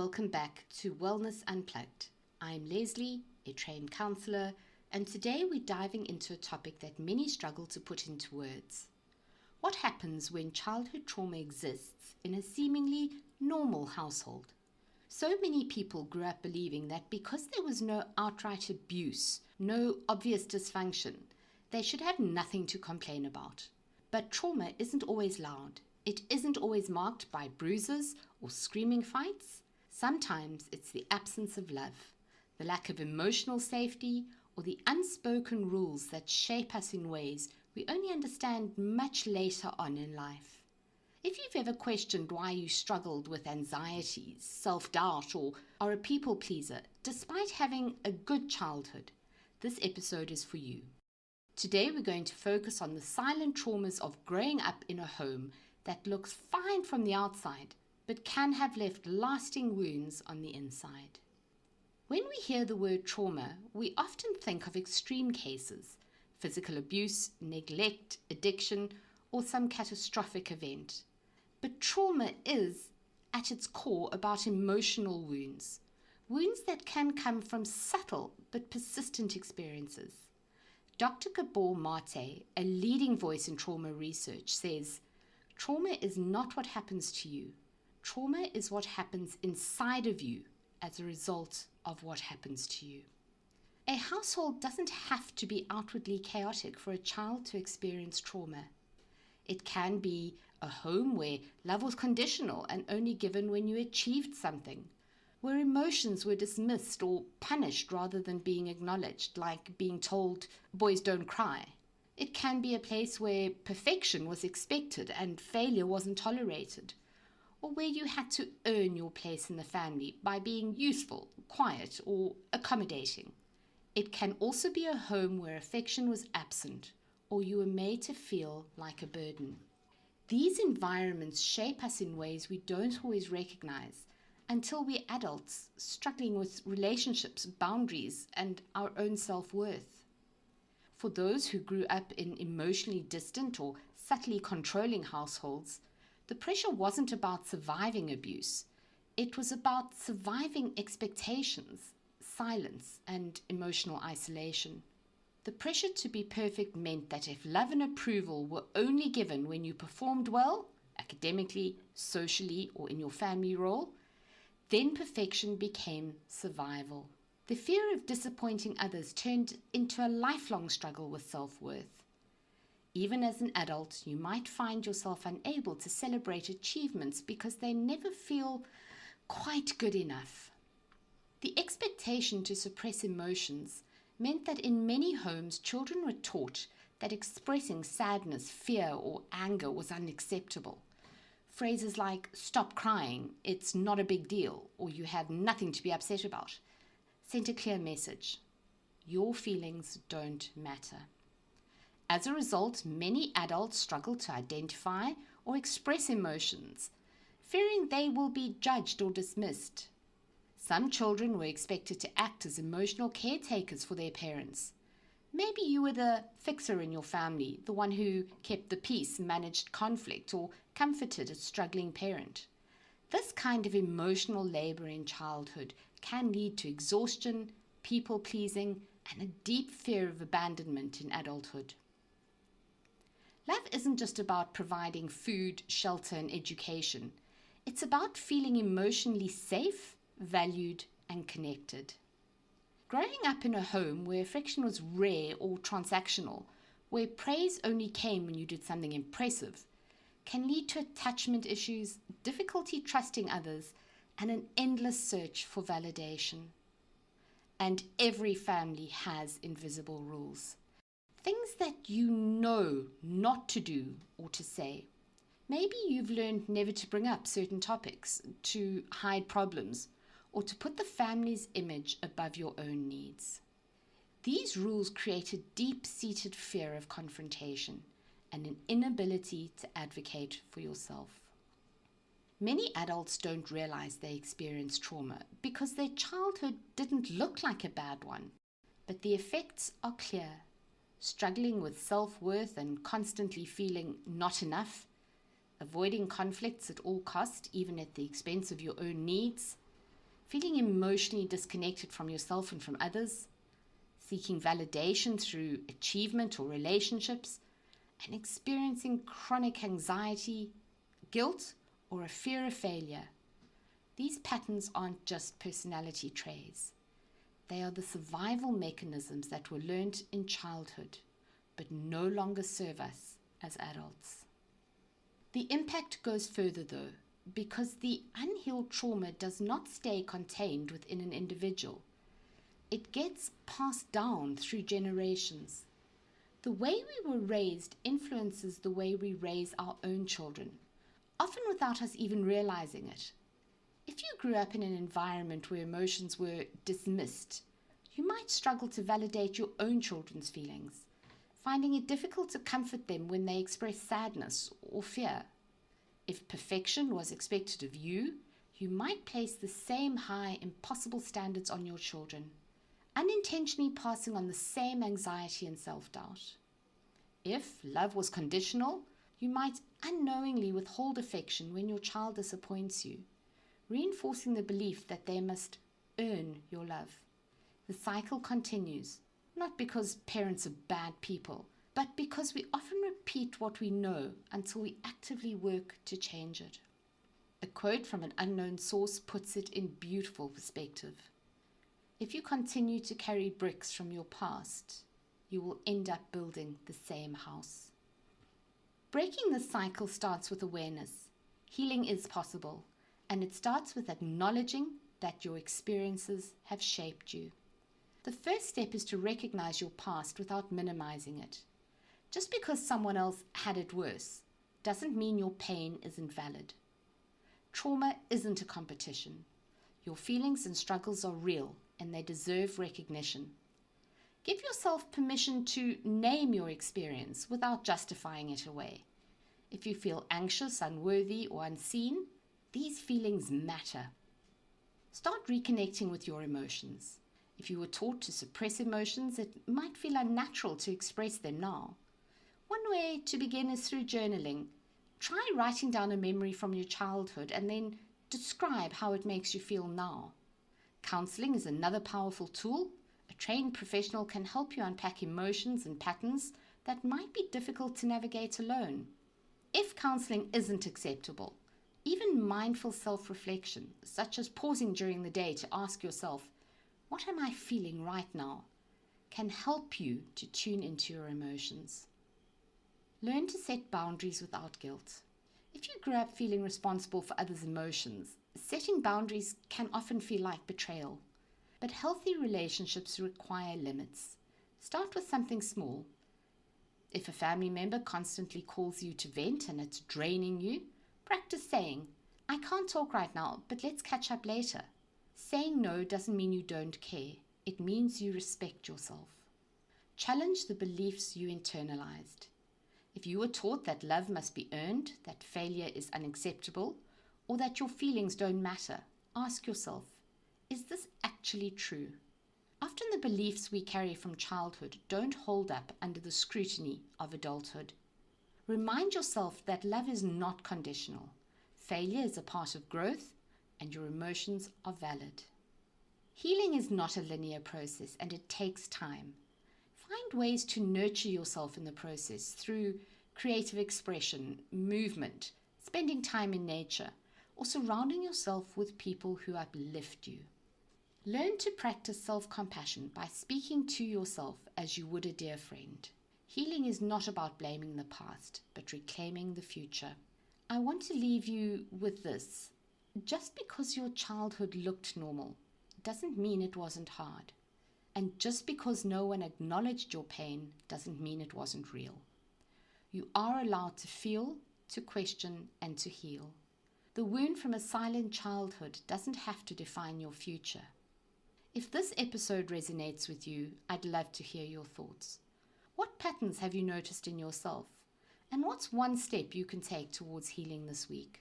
welcome back to Wellness Unplugged. I'm Lesley, a trained counsellor, and today we're diving into a topic that many struggle to put into words. What happens when childhood trauma exists in a seemingly normal household? So many people grew up believing that because there was no outright abuse, no obvious dysfunction, they should have nothing to complain about. But trauma isn't always loud. It isn't always marked by bruises or screaming fights. Sometimes it's the absence of love, the lack of emotional safety, or the unspoken rules that shape us in ways we only understand much later on in life. If you've ever questioned why you struggled with anxieties, self-doubt, or are a people pleaser, despite having a good childhood, this episode is for you. Today we're going to focus on the silent traumas of growing up in a home that looks fine from the outside, but can have left lasting wounds on the inside. When we hear the word trauma, we often think of extreme cases, physical abuse, neglect, addiction, or some catastrophic event. But trauma is, at its core, about emotional wounds, wounds that can come from subtle but persistent experiences. Dr. Gabor Mate, a leading voice in trauma research, says, "Trauma is not what happens to you. Trauma is what happens inside of you as a result of what happens to you." A household doesn't have to be outwardly chaotic for a child to experience trauma. It can be a home where love was conditional and only given when you achieved something, where emotions were dismissed or punished rather than being acknowledged, like being told, "Boys don't cry." It can be a place where perfection was expected and failure wasn't tolerated, or where you had to earn your place in the family by being useful, quiet, or accommodating. It can also be a home where affection was absent, or you were made to feel like a burden. These environments shape us in ways we don't always recognize until we're adults struggling with relationships, boundaries, and our own self-worth. For those who grew up in emotionally distant or subtly controlling households, the pressure wasn't about surviving abuse. It was about surviving expectations, silence, and emotional isolation. The pressure to be perfect meant that if love and approval were only given when you performed well, academically, socially, or in your family role, then perfection became survival. The fear of disappointing others turned into a lifelong struggle with self-worth. Even as an adult, you might find yourself unable to celebrate achievements because they never feel quite good enough. The expectation to suppress emotions meant that in many homes, children were taught that expressing sadness, fear, or anger was unacceptable. Phrases like, "Stop crying, it's not a big deal," or "You have nothing to be upset about," sent a clear message. Your feelings don't matter. As a result, many adults struggle to identify or express emotions, fearing they will be judged or dismissed. Some children were expected to act as emotional caretakers for their parents. Maybe you were the fixer in your family, the one who kept the peace, managed conflict, or comforted a struggling parent. This kind of emotional labor in childhood can lead to exhaustion, people-pleasing, and a deep fear of abandonment in adulthood. Love isn't just about providing food, shelter, and education. It's about feeling emotionally safe, valued, and connected. Growing up in a home where affection was rare or transactional, where praise only came when you did something impressive, can lead to attachment issues, difficulty trusting others, and an endless search for validation. And every family has invisible rules. Things that you know not to do or to say. Maybe you've learned never to bring up certain topics, to hide problems, or to put the family's image above your own needs. These rules create a deep-seated fear of confrontation and an inability to advocate for yourself. Many adults don't realize they experience trauma because their childhood didn't look like a bad one, but the effects are clear. Struggling with self-worth and constantly feeling not enough, avoiding conflicts at all costs, even at the expense of your own needs, feeling emotionally disconnected from yourself and from others, seeking validation through achievement or relationships, and experiencing chronic anxiety, guilt, or a fear of failure. These patterns aren't just personality traits. They are the survival mechanisms that were learned in childhood, but no longer serve us as adults. The impact goes further though, because the unhealed trauma does not stay contained within an individual. It gets passed down through generations. The way we were raised influences the way we raise our own children, often without us even realizing it. If you grew up in an environment where emotions were dismissed, you might struggle to validate your own children's feelings, finding it difficult to comfort them when they express sadness or fear. If perfection was expected of you, you might place the same high, impossible standards on your children, unintentionally passing on the same anxiety and self-doubt. If love was conditional, you might unknowingly withhold affection when your child disappoints you, reinforcing the belief that they must earn your love. The cycle continues, not because parents are bad people, but because we often repeat what we know until we actively work to change it. A quote from an unknown source puts it in beautiful perspective. If you continue to carry bricks from your past, you will end up building the same house. Breaking this cycle starts with awareness. Healing is possible, and it starts with acknowledging that your experiences have shaped you. The first step is to recognize your past without minimizing it. Just because someone else had it worse doesn't mean your pain isn't valid. Trauma isn't a competition. Your feelings and struggles are real, and they deserve recognition. Give yourself permission to name your experience without justifying it away. If you feel anxious, unworthy, or unseen, these feelings matter. Start reconnecting with your emotions. If you were taught to suppress emotions, it might feel unnatural to express them now. One way to begin is through journaling. Try writing down a memory from your childhood and then describe how it makes you feel now. Counseling is another powerful tool. A trained professional can help you unpack emotions and patterns that might be difficult to navigate alone. If counseling isn't acceptable, even mindful self-reflection, such as pausing during the day to ask yourself, "What am I feeling right now?" can help you to tune into your emotions. Learn to set boundaries without guilt. If you grew up feeling responsible for others' emotions, setting boundaries can often feel like betrayal. But healthy relationships require limits. Start with something small. If a family member constantly calls you to vent and it's draining you, practice saying, "I can't talk right now, but let's catch up later." Saying no doesn't mean you don't care. It means you respect yourself. Challenge the beliefs you internalized. If you were taught that love must be earned, that failure is unacceptable, or that your feelings don't matter, ask yourself, is this actually true? Often the beliefs we carry from childhood don't hold up under the scrutiny of adulthood. Remind yourself that love is not conditional. Failure is a part of growth, and your emotions are valid. Healing is not a linear process, and it takes time. Find ways to nurture yourself in the process through creative expression, movement, spending time in nature, or surrounding yourself with people who uplift you. Learn to practice self-compassion by speaking to yourself as you would a dear friend. Healing is not about blaming the past, but reclaiming the future. I want to leave you with this. Just because your childhood looked normal doesn't mean it wasn't hard. And just because no one acknowledged your pain doesn't mean it wasn't real. You are allowed to feel, to question, and to heal. The wound from a silent childhood doesn't have to define your future. If this episode resonates with you, I'd love to hear your thoughts. What patterns have you noticed in yourself? And what's one step you can take towards healing this week?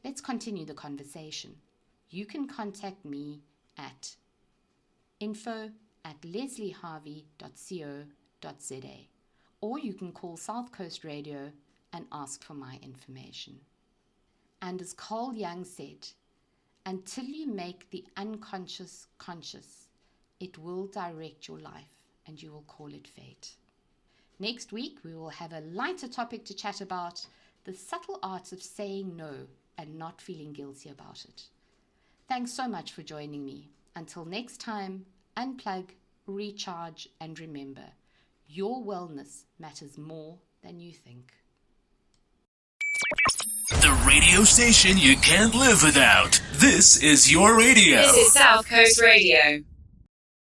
Let's continue the conversation. You can contact me at info@lesleyharvey.co.za, or you can call South Coast Radio and ask for my information. And as Carl Jung said, Until you make the unconscious conscious, it will direct your life and you will call it fate. Next week, we will have a lighter topic to chat about, the subtle art of saying no and not feeling guilty about it. Thanks so much for joining me. Until next time, unplug, recharge, and remember, your wellness matters more than you think. The radio station you can't live without. This is your radio. This is South Coast Radio.